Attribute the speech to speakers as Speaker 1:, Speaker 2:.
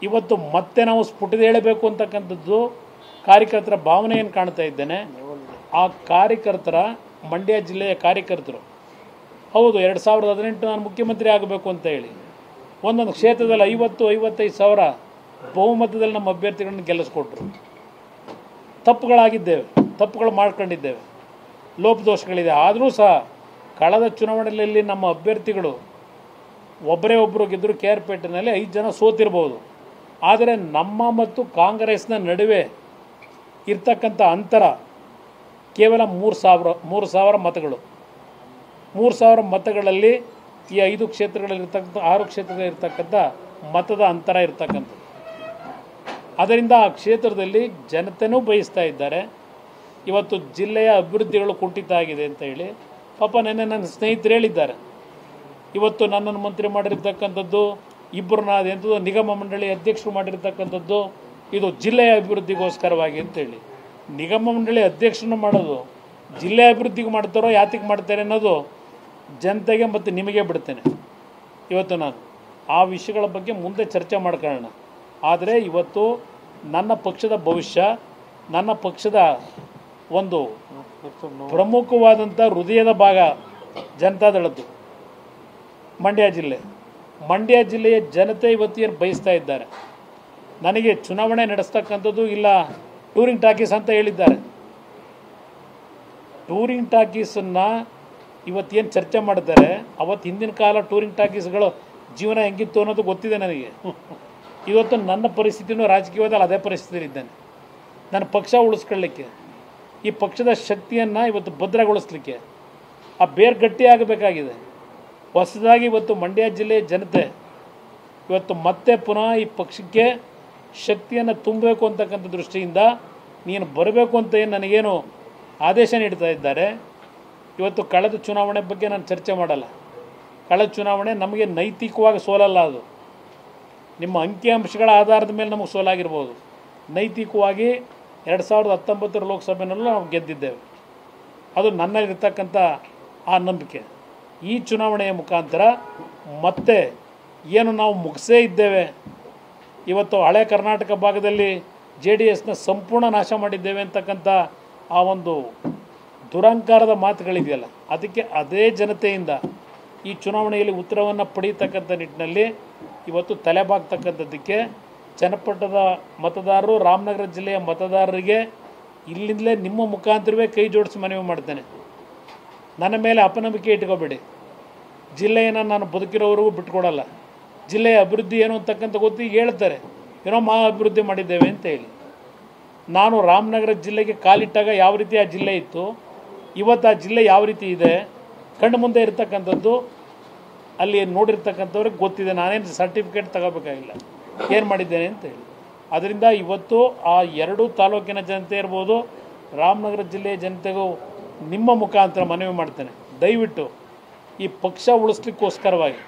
Speaker 1: ಇವತ್ತು ಮತ್ತೆ ನಾವು ಸ್ಫುಟದ ಹೇಳಬೇಕು ಅಂತಕ್ಕಂಥದ್ದು ಕಾರ್ಯಕರ್ತರ ಭಾವನೆಯನ್ನು ಕಾಣ್ತಾ ಇದ್ದೇನೆ. ಆ ಕಾರ್ಯಕರ್ತರ ಮಂಡ್ಯ ಜಿಲ್ಲೆಯ ಕಾರ್ಯಕರ್ತರು ಹೌದು 2018 ನಾನು ಮುಖ್ಯಮಂತ್ರಿ ಆಗಬೇಕು ಅಂತ ಹೇಳಿ ಒಂದೊಂದು ಕ್ಷೇತ್ರದಲ್ಲಿ 50-55 ಸಾವಿರ ಬಹುಮತದಲ್ಲಿ ನಮ್ಮ ಅಭ್ಯರ್ಥಿಗಳನ್ನು ಗೆಲ್ಲಿಸ್ಕೊಟ್ರು. ತಪ್ಪುಗಳಾಗಿದ್ದೇವೆ, ತಪ್ಪುಗಳು ಮಾಡ್ಕೊಂಡಿದ್ದೇವೆ, ಲೋಪದೋಷಗಳಿದೆ. ಆದರೂ ಸಹ ಕಳೆದ ಚುನಾವಣೆಯಲ್ಲಿ ನಮ್ಮ ಅಭ್ಯರ್ಥಿಗಳು ಒಬ್ಬರೇ ಒಬ್ಬರು ಗೆದ್ದರು. KR ಪೇಟೆನಲ್ಲಿ 5 ಜನ ಸೋತಿರ್ಬೋದು. ಆದರೆ ನಮ್ಮ ಮತ್ತು ಕಾಂಗ್ರೆಸ್ನ ನಡುವೆ ಇರ್ತಕ್ಕಂಥ ಅಂತರ ಕೇವಲ 3,000 ಮತಗಳು. 3,000 ಮತಗಳಲ್ಲಿ ಈ 5 ಕ್ಷೇತ್ರಗಳಲ್ಲಿರ್ತಕ್ಕಂಥ 6 ಕ್ಷೇತ್ರಗಳಿರ್ತಕ್ಕಂಥ ಮತದ ಅಂತರ ಇರ್ತಕ್ಕಂಥದ್ದು. ಅದರಿಂದ ಆ ಕ್ಷೇತ್ರದಲ್ಲಿ ಜನತೆನೂ ಬಯಸ್ತಾ ಇದ್ದಾರೆ. ಇವತ್ತು ಜಿಲ್ಲೆಯ ಅಭಿವೃದ್ಧಿಗಳು ಕುಂಠಿತ ಆಗಿದೆ ಅಂತ ಹೇಳಿ ಪಾಪ ನೆನ್ನೆ ನನ್ನ ಸ್ನೇಹಿತರು ಹೇಳಿದ್ದಾರೆ. ಇವತ್ತು ನನ್ನನ್ನು ಮಂತ್ರಿ ಮಾಡಿರ್ತಕ್ಕಂಥದ್ದು ಇಬ್ಬರನ್ನ ನಿಗಮ ಮಂಡಳಿ ಅಧ್ಯಕ್ಷರು ಮಾಡಿರ್ತಕ್ಕಂಥದ್ದು ಇದು ಜಿಲ್ಲೆಯ ಅಭಿವೃದ್ಧಿಗೋಸ್ಕರವಾಗಿ ಅಂತೇಳಿ. ನಿಗಮ ಮಂಡಳಿ ಅಧ್ಯಕ್ಷರನ್ನು ಮಾಡೋದು ಜಿಲ್ಲೆ ಅಭಿವೃದ್ಧಿಗೆ ಮಾಡ್ತಾರೋ ಯಾತಿಗೆ ಮಾಡ್ತಾರೆ ಅನ್ನೋದು ಜನತೆಗೆ ಮತ್ತು ನಿಮಗೆ ಬಿಡ್ತೇನೆ. ಇವತ್ತು ನಾನು ಆ ವಿಷಯಗಳ ಬಗ್ಗೆ ಮುಂದೆ ಚರ್ಚೆ ಮಾಡ್ಕೊಳ್ಳೋಣ. ಆದರೆ ಇವತ್ತು ನನ್ನ ಪಕ್ಷದ ಭವಿಷ್ಯ, ನನ್ನ ಪಕ್ಷದ ಒಂದು ಪ್ರಮುಖವಾದಂಥ ಹೃದಯದ ಭಾಗ ಜನತಾದಳದ್ದು ಮಂಡ್ಯ ಜಿಲ್ಲೆಯ ಜನತೆ ಇವತ್ತೇನು ಬಯಸ್ತಾ ಇದ್ದಾರೆ. ನನಗೆ ಚುನಾವಣೆ ನಡೆಸ್ತಕ್ಕಂಥದ್ದು ಇಲ್ಲ ಟೂರಿಂಗ್ ಟಾಕೀಸ್ ಅಂತ ಹೇಳಿದ್ದಾರೆ. ಟೂರಿಂಗ್ ಟಾಕೀಸನ್ನು ಇವತ್ತೇನು ಚರ್ಚೆ ಮಾಡ್ತಾರೆ, ಅವತ್ತು ಹಿಂದಿನ ಕಾಲ ಟೂರಿಂಗ್ ಟಾಕೀಸ್ಗಳು ಜೀವನ ಹೆಂಗಿತ್ತು ಅನ್ನೋದು ಗೊತ್ತಿದೆ ನನಗೆ. ಇವತ್ತು ನನ್ನ ಪರಿಸ್ಥಿತಿನೂ ರಾಜಕೀಯವಾದಲ್ಲಿ ಅದೇ ಪರಿಸ್ಥಿತಿಯಲ್ಲಿದ್ದೇನೆ. ನನ್ನ ಪಕ್ಷ ಉಳಿಸ್ಕೊಳ್ಳಿಕ್ಕೆ, ಈ ಪಕ್ಷದ ಶಕ್ತಿಯನ್ನು ಇವತ್ತು ಭದ್ರಗೊಳಿಸ್ಲಿಕ್ಕೆ ಆ ಬೇರು ಗಟ್ಟಿಯಾಗಬೇಕಾಗಿದೆ. ಹೊಸದಾಗಿ ಇವತ್ತು ಮಂಡ್ಯ ಜಿಲ್ಲೆಯ ಜನತೆ ಇವತ್ತು ಮತ್ತೆ ಪುನಃ ಈ ಪಕ್ಷಕ್ಕೆ ಶಕ್ತಿಯನ್ನು ತುಂಬಬೇಕು ಅಂತಕ್ಕಂಥ ದೃಷ್ಟಿಯಿಂದ ನೀನು ಬರಬೇಕು ಅಂತ ಏನು ನನಗೇನು ಆದೇಶ ನೀಡ್ತಾ ಇದ್ದಾರೆ. ಇವತ್ತು ಕಳೆದ ಚುನಾವಣೆ ಬಗ್ಗೆ ನಾನು ಚರ್ಚೆ ಮಾಡಲ್ಲ. ಕಳೆದ ಚುನಾವಣೆ ನಮಗೆ ನೈತಿಕವಾಗಿ ಸೋಲಲ್ಲ. ಅದು ನಿಮ್ಮ ಅಂಕಿಅಂಶಗಳ ಆಧಾರದ ಮೇಲೆ ನಮಗೆ ಸೋಲಾಗಿರ್ಬೋದು. ನೈತಿಕವಾಗಿ 2019 ಲೋಕಸಭೆಯಲ್ಲೂ ನಾವು ಗೆದ್ದಿದ್ದೇವೆ. ಅದು ನನ್ನಲ್ಲಿರ್ತಕ್ಕಂಥ ಆ ನಂಬಿಕೆ. ಈ ಚುನಾವಣೆಯ ಮುಖಾಂತರ ಮತ್ತೆ ಏನು ನಾವು ಮುಗಿಸೇ ಇದ್ದೇವೆ, ಇವತ್ತು ಹಳೆ ಕರ್ನಾಟಕ ಭಾಗದಲ್ಲಿ JDSನ ಸಂಪೂರ್ಣ ನಾಶ ಮಾಡಿದ್ದೇವೆ ಅಂತಕ್ಕಂಥ ಆ ಒಂದು ದುರಂಕಾರದ ಮಾತುಗಳಿದೆಯಲ್ಲ, ಅದಕ್ಕೆ ಅದೇ ಜನತೆಯಿಂದ ಈ ಚುನಾವಣೆಯಲ್ಲಿ ಉತ್ತರವನ್ನು ಪಡೀತಕ್ಕಂಥ ನಿಟ್ಟಿನಲ್ಲಿ ಇವತ್ತು ತಲೆಬಾಗ್ತಕ್ಕಂಥದ್ದಕ್ಕೆ ಜನಪಟ್ಟದ ಮತದಾರರು, ರಾಮನಗರ ಜಿಲ್ಲೆಯ ಮತದಾರರಿಗೆ ಇಲ್ಲಿಂದಲೇ ನಿಮ್ಮ ಮುಖಾಂತರವೇ ಕೈ ಜೋಡಿಸಿ ಮನವಿ ಮಾಡ್ತೇನೆ. ನನ್ನ ಮೇಲೆ ಅಪನಂಬಿಕೆ ಇಟ್ಕೋಬೇಡಿ. ಜಿಲ್ಲೆಯನ್ನು ನಾನು ಬದುಕಿರೋವರೆಗೂ ಬಿಟ್ಕೊಡಲ್ಲ. ಜಿಲ್ಲೆಯ ಅಭಿವೃದ್ಧಿ ಏನು ಅಂತಕ್ಕಂಥ ಗೊತ್ತು. ಈಗ ಹೇಳ್ತಾರೆ ಏನೋ ಅಭಿವೃದ್ಧಿ ಮಾಡಿದ್ದೇವೆ ಅಂತ ಹೇಳಿ. ನಾನು ರಾಮನಗರ ಜಿಲ್ಲೆಗೆ ಕಾಲಿಟ್ಟಾಗ ಯಾವ ರೀತಿ ಆ ಜಿಲ್ಲೆ ಇತ್ತು, ಇವತ್ತು ಆ ಜಿಲ್ಲೆ ಯಾವ ರೀತಿ ಇದೆ ಕಣ್ಣು ಮುಂದೆ ಇರತಕ್ಕಂಥದ್ದು ಅಲ್ಲಿ ನೋಡಿರ್ತಕ್ಕಂಥವ್ರಿಗೆ ಗೊತ್ತಿದೆ. ನಾನೇನು ಸರ್ಟಿಫಿಕೇಟ್ ತಗೋಬೇಕಾಗಿಲ್ಲ ಏನು ಮಾಡಿದ್ದೇನೆ ಅಂತೇಳಿ. ಅದರಿಂದ ಇವತ್ತು ಆ 2 ತಾಲೂಕಿನ ಜನತೆ ಇರ್ಬೋದು, ರಾಮನಗರ ಜಿಲ್ಲೆಯ ಜನತೆಗೂ ನಿಮ್ಮ ಮುಖಾಂತರ ಮನವಿ ಮಾಡ್ತೇನೆ, ದಯವಿಟ್ಟು ಈ ಪಕ್ಷ ಉಳಿಸ್ಲಿಕ್ಕೋಸ್ಕರವಾಗಿ